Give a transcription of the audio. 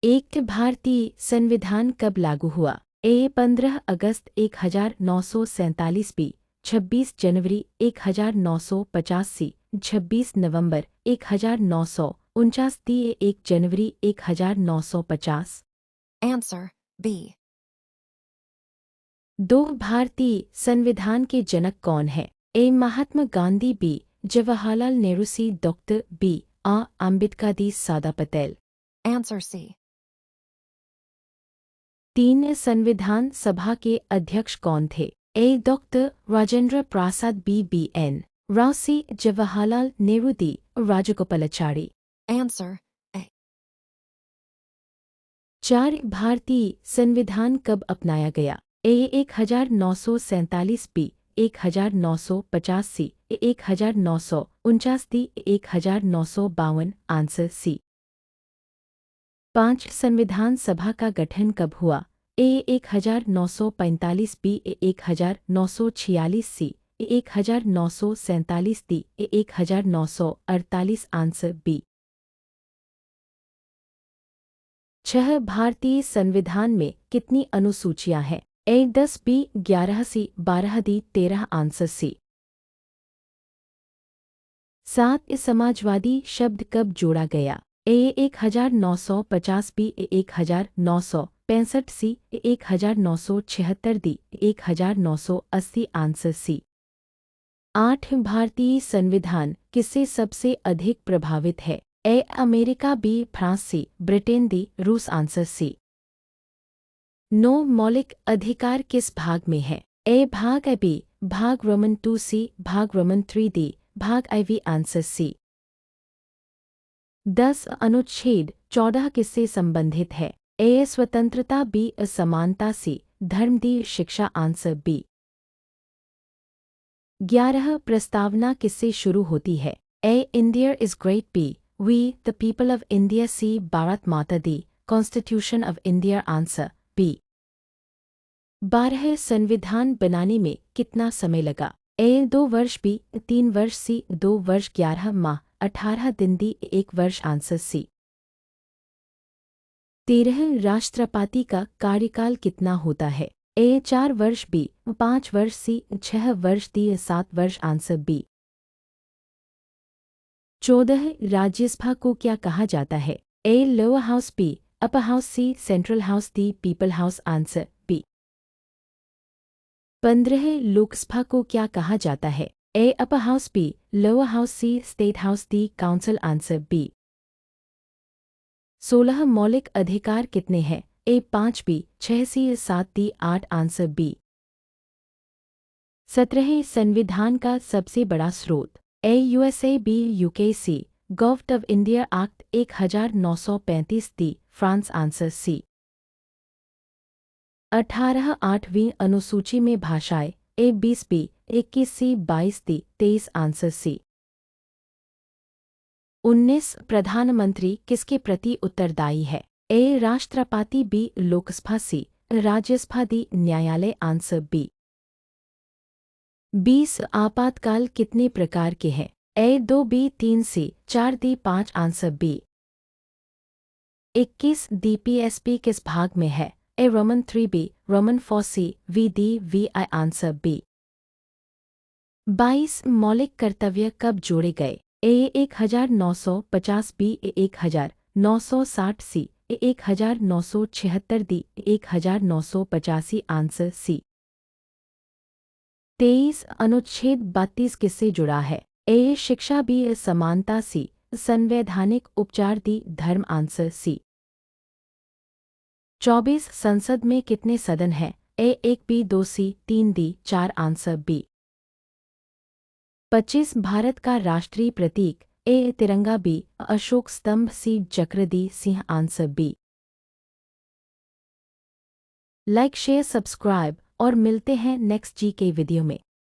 एक भारतीय संविधान कब लागू हुआ? ए 15 अगस्त 1947 बी 26 जनवरी 1950 सी 26 नवंबर 1949 दी 1 जनवरी 1950। Answer B. दो भारतीय संविधान के जनक कौन है? ए महात्मा गांधी बी जवाहरलाल नेहरू सी डॉक्टर बी अम्बेडकर दी सादा पटेल। Answer C. 3 संविधान सभा के अध्यक्ष कौन थे? A doctor Rajendra Prasad B N Rao C Jawaharlal Nehru D Rajagopalachari. Answer A. 4 भारतीय संविधान कब अपनाया गया? ए 1947 बी 1950 सी 1949 दी 1952 आंसर सी। 5 संविधान सभा का गठन कब हुआ? ए 1945 बी 1946 सी 1947 दी 1948 आंसर बी। 6 भारतीय संविधान में कितनी अनुसूचियां हैं? ए 10 बी 11 सी 12 दी 13 आंसर सी। 7 समाजवादी शब्द कब जोड़ा गया? ए 1950 बी 1965 सी 1976 दी 1980 आंसर सी। 8 भारतीय संविधान किससे सबसे अधिक प्रभावित है? A America B France C Britain D रूस आंसर सी। 9 मौलिक अधिकार किस भाग में है? ए भाग ए बी भाग रोमन 2 सी भाग रोमन 3 दी भाग IV आंसर सी। 10 अनुच्छेद 14 किससे संबंधित है? ए स्वतंत्रता बी असमानता सी धर्म दी शिक्षा आंसर बी। 11 प्रस्तावना किससे शुरू होती है? A India is great B we the people of India C Bharat Mata D constitution of India answer B. 12 संविधान बनाने में कितना समय लगा? ए 2 वर्ष बी 3 वर्ष सी 2 वर्ष 11 माह 18 दिन दी 1 वर्ष आंसर सी। 13 राष्ट्रपति का कार्यकाल कितना होता है? ए 4 वर्ष बी 5 वर्ष सी 6 वर्ष दी 7 वर्ष आंसर बी। 14 राज्यसभा को क्या कहा जाता है? A lower house B upper house C central house D people house answer B. 15 Lok Sabha को क्या कहा जाता है? A upper house B lower house C state house D council answer B. 16 मौलिक अधिकार कितने हैं? A 5 B 6 C 7 D 8 answer B. 17 संविधान का सबसे बड़ा स्रोत? A USA B UK C government of India act 1935 the France answer C. 18 8वीं अनुसूची में भाषाएं? ए 20 बी 21 सी 22 दी 23 आंसर सी। 19 प्रधानमंत्री किसके प्रति उत्तरदायी है? ए राष्ट्रपति B Lok Sabha C Rajya Sabha D न्यायालय आंसर बी। 20 आपातकाल कितने प्रकार के हैं? A 2 B 3 C 4 D 5 answer B. 21 DPSP किस भाग में है? A Roman 3 B Roman 4 C V D VI answer B. 22 मौलिक कर्तव्य कब जोड़े गए? ए 1950 बी 1960 सी 1976 दी 1985 आंसर सी। 23 अनुच्छेद 32 किससे जुड़ा है? ए शिक्षा बी समानता सी संवैधानिक उपचार दी धर्म आंसर सी। 24 संसद में कितने सदन हैं? ए 1 बी 2 सी 3 दी 4 आंसर बी। 25 भारत का राष्ट्रीय प्रतीक? ए तिरंगा बी अशोक स्तंभ सी चक्र दी सिंह answer B. Like share subscribe और मिलते हैं नेक्स्ट जी के वीडियो में।